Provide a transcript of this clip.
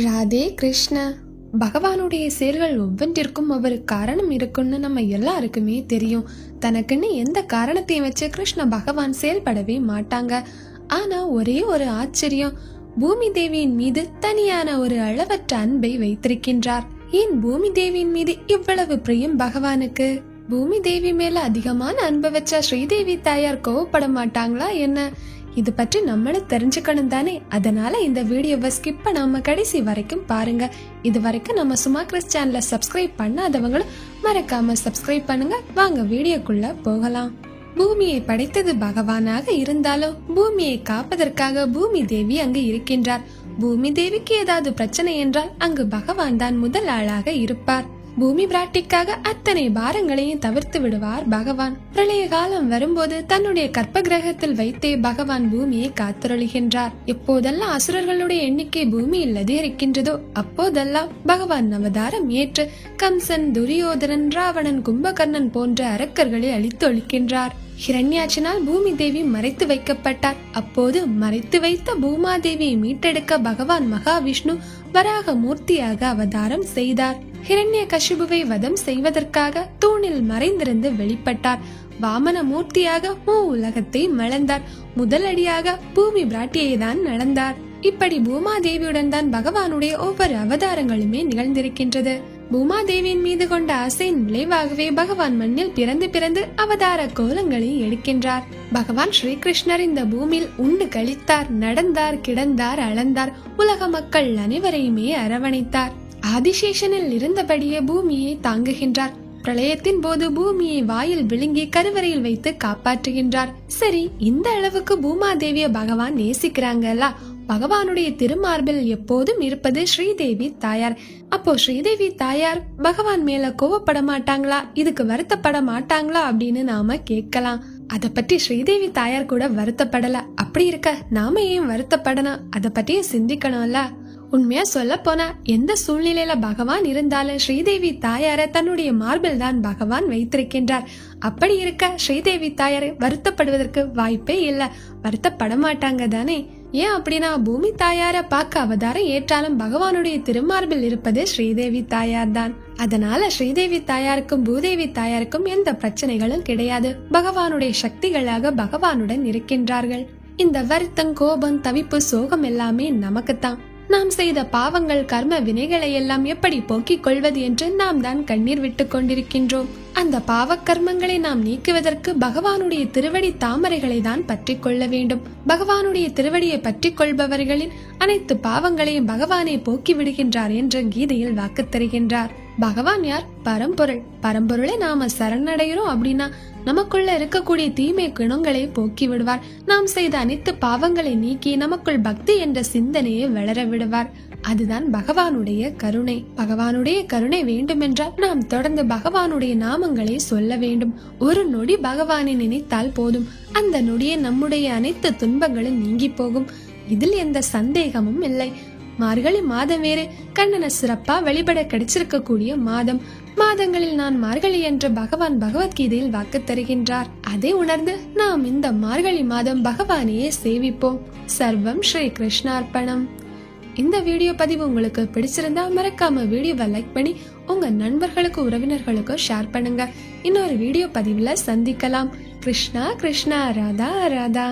ராதே கிருஷ்ண. பகவானுடைய செயல்கள் ஒவ்வொன்றிற்கும் ஒரு காரணம் இருக்குன்னு நம்ம எல்லாருக்குமே தெரியும். தனக்குன்னு எந்த காரணத்தையும் வச்சு கிருஷ்ண பகவான் செயல்படவே மாட்டாங்க. ஆனா ஒரே ஒரு ஆச்சரியம், பூமி தேவியின் மீது தனியான ஒரு அளவற்ற அன்பை வைத்திருக்கின்றார். ஏன் பூமி தேவியின் மீது இவ்வளவு பிரியம் பகவானுக்கு? பூமி தேவி மேல அதிகமான அன்பை வச்சா ஸ்ரீதேவி தாயார் கோவப்பட மாட்டாங்களா என்ன? இது பற்றி நம்மளும் தெரிஞ்சுக்கணும் தானே. அதனால இந்த வீடியோவை ஸ்கிப் பண்ணாம கடைசி வரைக்கும் பாருங்க. இது வரைக்கும் நம்ம சும்மா கிறிஸ் சேனலை சப்ஸ்கிரைப் பண்ணாதவங்களும் மறக்காம சப்ஸ்கிரைப் பண்ணுங்க. வாங்க வீடியோக்குள்ள போகலாம். பூமியை படைத்தது பகவானாக இருந்தாலும் பூமியை காப்பதற்காக பூமி தேவி அங்கு இருக்கின்றார். பூமி தேவிக்கு ஏதாவது பிரச்சனை என்றால் அங்கு பகவான் தான் முதல் ஆளாக இருப்பார். பூமி பிராட்டிக்காக அத்தனை பாரங்களையும் தவிர்த்து விடுவார் பகவான். பிரளய காலம் வரும்போது தன்னுடைய கற்ப கிரகத்தில் வைத்தே பகவான் பூமியை காத்தருளுகின்றார். எப்போதெல்லாம் அசுரர்களுடைய எண்ணிக்கை பூமியில் அதிகரிக்கின்றதோ அப்போதெல்லாம் பகவான் அவதாரம் ஏற்று கம்சன், துரியோதனன், ராவணன், கும்பகர்ணன் போன்ற அரக்கர்களை அழித்து ஒழிக்கின்றார். ஹிரண்யாட்சினால் பூமி தேவி மறைத்து வைக்கப்பட்டார். அப்போது மறைத்து வைத்த பூமாதேவியை மீட்டெடுக்க பகவான் மகாவிஷ்ணு வராக மூர்த்தியாக அவதாரம் செய்தார். ஹிரண்ய கசிபுவை வதம் செய்வதற்காக தூணில் மறைந்திருந்து வெளிப்பட்டார். வாமன மூர்த்தியாக உலகத்தை மளந்தார். முதலடியாக பூமி பிராட்டியை தான் நடந்தார். இப்படி பூமாதேவியுடன் தான் பகவானுடைய ஒவ்வொரு அவதாரங்களுமே நிகழ்ந்திருக்கின்றது. பூமாதேவியின் மீது கொண்ட ஆசையின் விளைவாகவே பகவான் மண்ணில் பிறந்து பிறந்து அவதார கோலங்களை எடுக்கின்றார். பகவான் ஸ்ரீகிருஷ்ணர் இந்த பூமியில் உண்டு கழித்தார், நடந்தார், கிடந்தார், அளந்தார், உலக மக்கள் அனைவரையுமே அரவணைத்தார். ஆதிசேஷனில் இருந்தபடியே பூமியை தாங்குகின்றார். பிரளயத்தின் போது பூமியை வாயில் விழுங்கி கருவறையில் வைத்து காப்பாற்றுகின்றார். சரி, இந்த அளவுக்கு பூமாதேவிய பகவான் நேசிக்கிறாங்கல்ல. பகவானுடைய திருமார்பில் எப்போதும் இருப்பது ஸ்ரீதேவி தாயார். அப்போ ஸ்ரீதேவி தாயார் பகவான் மேல கோவப்பட மாட்டாங்களா, இதுக்கு வருத்தப்பட மாட்டாங்களா அப்படின்னு நாம கேட்கலாம். அத பற்றி ஸ்ரீதேவி தாயார் கூட வருத்தப்படல. அப்படி இருக்க நாம ஏன் வருத்தப்படணும்? அத பற்றிய சிந்திக்கணும்ல. உண்மையா சொல்ல போனா எந்த சூழ்நிலையில பகவான் இருந்தாலும் ஸ்ரீதேவி தாயார தன்னுடைய மார்பில் தான் பகவான் வைத்திருக்கின்றார். அப்படி இருக்க ஸ்ரீதேவி தாயாரை வருத்தப்படுவதற்கு வாய்ப்பே இல்ல. வருத்தப்பட மாட்டாங்க தானே. ஏன் அப்படின்னா பூமி தாயார பார்க்க அவதாரம் ஏற்றாலும் பகவானுடைய திருமார்பில் இருப்பது ஸ்ரீதேவி தாயார் தான். அதனால ஸ்ரீதேவி தாயாருக்கும் பூதேவி தாயாருக்கும் எந்த பிரச்சனைகளும் கிடையாது. பகவானுடைய சக்திகளாக பகவானுடன் இருக்கின்றார்கள். இந்த வருத்தம், கோபம், தவிப்பு, சோகம் எல்லாமே நமக்குத்தான். நாம் செய்த பாவங்கள், கர்ம வினைகளை எல்லாம் எப்படி போக்கிக் கொள்வது என்று நாம் தான் கண்ணீர் விட்டு கொண்டிருக்கின்றோம். அந்த பாவ கர்மங்களை நாம் நீக்குவதற்கு பகவானுடைய திருவடி தாமரைகளை தான் பற்றி கொள்ள வேண்டும். பகவானுடைய திருவடியை பற்றி கொள்பவர்களின் அனைத்து பாவங்களையும் பகவானே போக்கி விடுகின்றார் என்று கீதையில் வாக்கு தருகின்றார். பகவான் யார்? பரம்பொருள். பரம்பொருளை நாம சரணடைகிறோம் அப்படின்னா நமக்குள்ள இருக்கக்கூடிய தீமை குணங்களை போக்கி விடுவார். நாம் செய்த அனைத்து பாவங்களை நீக்கி நமக்குள் பக்தி என்ற சிந்தனையை வளர விடுவார். அதுதான் பகவானுடைய கருணை. பகவானுடைய கருணை வேண்டுமென்றால் நாம் தொடர்ந்து பகவானுடைய நாமங்களை சொல்ல வேண்டும். ஒரு நொடி பகவானை நினைத்தால் போதும், அந்த நொடியே நம்முடைய அனைத்து துன்பங்களும் நீங்கி போகும். இதில் எந்த சந்தேகமும் இல்லை. மார்கழி மாதம் வேறு கண்ணனை சிறப்பா வழிபட கிடைச்சிருக்கக்கூடிய மாதம். மாதங்களில் நான் மார்கழி என்று பகவான் பகவத்கீதையில் வாக்கு தருகின்றார். அதை உணர்ந்து நாம் இந்த மார்கழி மாதம் பகவானையே சேவிப்போம். சர்வம் ஸ்ரீ கிருஷ்ணார்ப்பணம். இந்த வீடியோ பதிவு உங்களுக்கு பிடிச்சிருந்தா மறக்காம வீடியோவை லைக் பண்ணி உங்க நண்பர்களுக்கு, உறவினர்களுக்கு ஷேர் பண்ணுங்க. இன்னொரு வீடியோ பதிவுல சந்திக்கலாம். கிருஷ்ணா கிருஷ்ணா, ராதா ராதா.